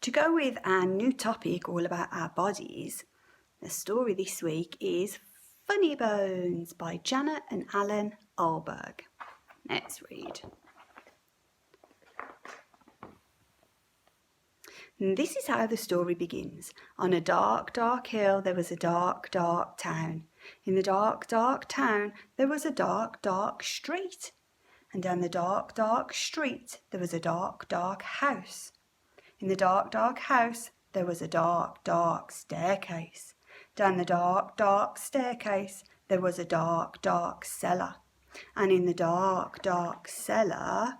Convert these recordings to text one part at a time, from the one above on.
To go with our new topic all about our bodies, the story this week is Funny Bones by Janet and Alan Alberg. Let's read. And this is how the story begins. On a dark, dark hill there was a dark, dark town. In the dark, dark town there was a dark, dark street. And down the dark, dark street there was a dark, dark house. In the dark, dark house there was a dark, dark staircase. Down the dark, dark staircase there was a dark, dark cellar. And in the dark, dark cellar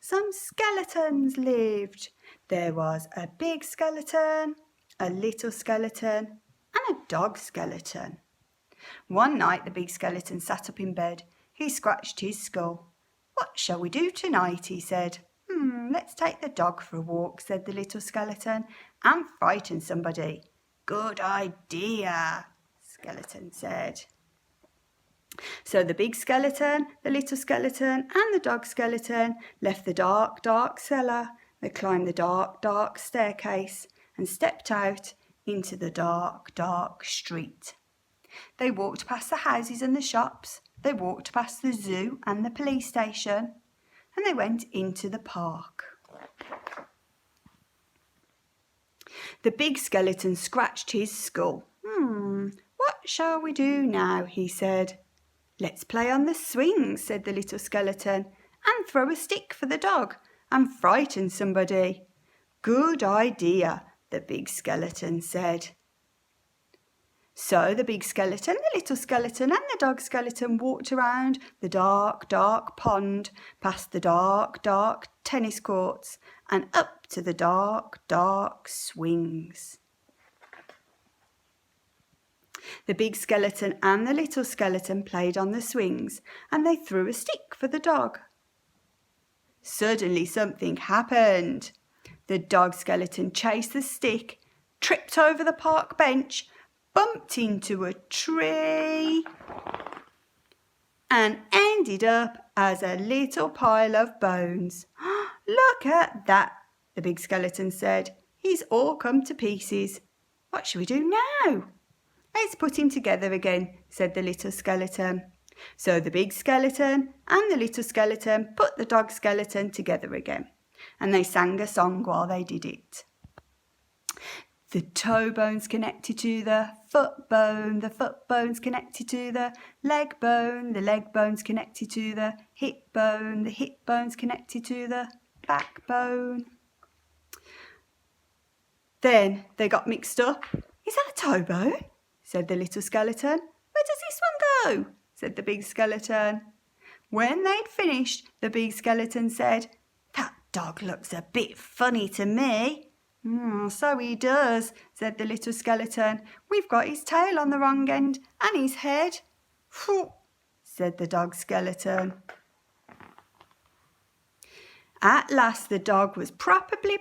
some skeletons lived. There was a big skeleton, a little skeleton, and a dog skeleton. One night the big skeleton sat up in bed. He scratched his skull. "What shall we do tonight?" he said. "Let's take the dog for a walk," said the little skeleton, "and frighten somebody." "Good idea," skeleton said. So the big skeleton, the little skeleton, and the dog skeleton left the dark, dark cellar. They climbed the dark, dark staircase and stepped out into the dark, dark street. They walked past the houses and the shops. They walked past the zoo and the police station. And they went into the park. The big skeleton scratched his skull. What shall we do now?" he said. "Let's play on the swings," said the little skeleton, "and throw a stick for the dog and frighten somebody." "Good idea," the big skeleton said. So the big skeleton, the little skeleton, and the dog skeleton walked around the dark, dark pond, past the dark, dark tennis courts, and up to the dark, dark swings. The big skeleton and the little skeleton played on the swings, and they threw a stick for the dog. Suddenly something happened. The dog skeleton chased the stick, tripped over the park bench, bumped into a tree, and ended up as a little pile of bones. "Look at that," the big skeleton said. "He's all come to pieces. What shall we do now?" "Let's put him together again," said the little skeleton. So the big skeleton and the little skeleton put the dog skeleton together again, and they sang a song while they did it. The toe bone's connected to the foot bone's connected to the leg bone's connected to the hip bone's connected to the backbone. Then they got mixed up. "Is that a toe bone?" said the little skeleton. "Where does this one go?" said the big skeleton. When they'd finished, the big skeleton said, "That dog looks a bit funny to me." "So he does," said the little skeleton. "We've got his tail on the wrong end and his head." "Phew," said the dog skeleton. At last the dog was properly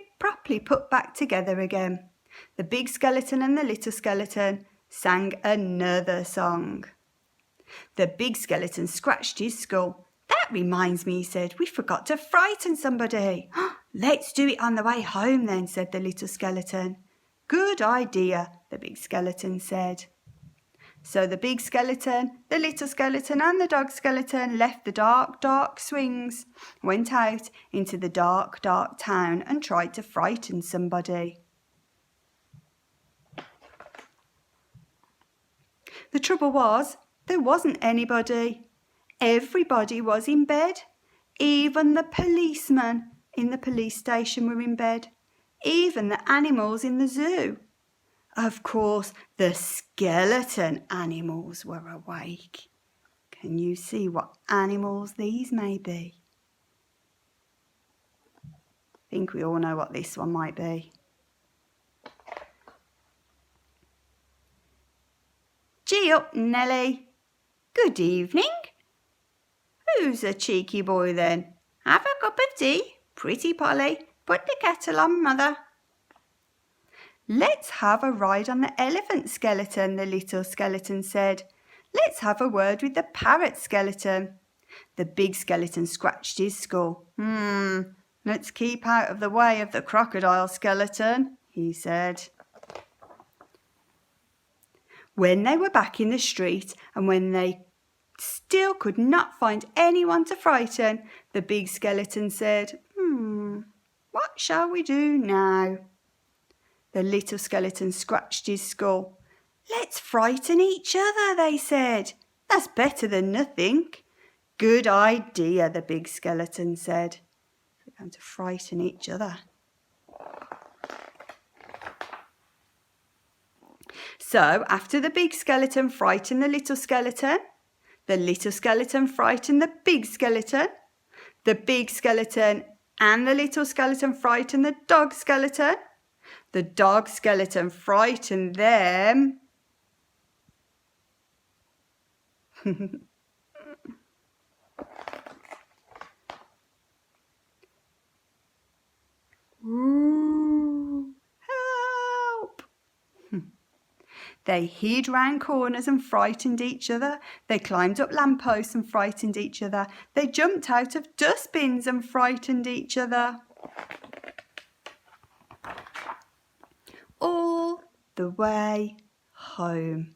put back together again. The big skeleton and the little skeleton sang another song. The big skeleton scratched his skull. "That reminds me," he said, "we forgot to frighten somebody." "Let's do it on the way home then," said the little skeleton. "Good idea," the big skeleton said. So the big skeleton, the little skeleton, and the dog skeleton left the dark, dark swings, went out into the dark, dark town and tried to frighten somebody. The trouble was, there wasn't anybody. Everybody was in bed. Even the policemen in the police station were in bed. Even the animals in the zoo. Of course, the skeleton animals were awake. Can you see what animals these may be? I think we all know what this one might be. Gee up, Nelly. Good evening. Who's a cheeky boy then? Have a cup of tea, pretty Polly. Put the kettle on, mother. Let's have a ride on the elephant skeleton, the little skeleton said. Let's have a word with the parrot skeleton. The big skeleton scratched his skull. Let's keep out of the way of the crocodile skeleton, he said. When they were back in the street and when they still could not find anyone to frighten, the big skeleton said, what shall we do now? The little skeleton scratched his skull. Let's frighten each other, they said. That's better than nothing. Good idea, the big skeleton said. We're going to frighten each other. So after the big skeleton frightened the little skeleton frightened the big skeleton and the little skeleton frightened the dog skeleton frightened them. Ooh, help! They hid round corners and frightened each other. They climbed up lampposts and frightened each other. They jumped out of dustbins and frightened each other. All the way home.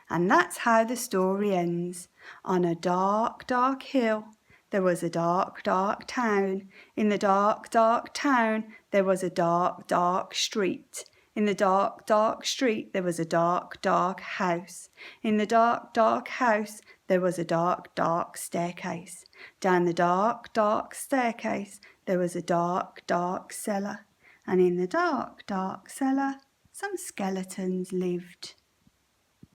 And that's how the story ends. On a dark, dark hill, there was a dark, dark town. In the dark, dark town, there was a dark, dark street. In the dark, dark street, there was a dark, dark house. In the dark, dark house, there was a dark, dark staircase. Down the dark, dark staircase, there was a dark, dark cellar. And in the dark, dark cellar, some skeletons lived.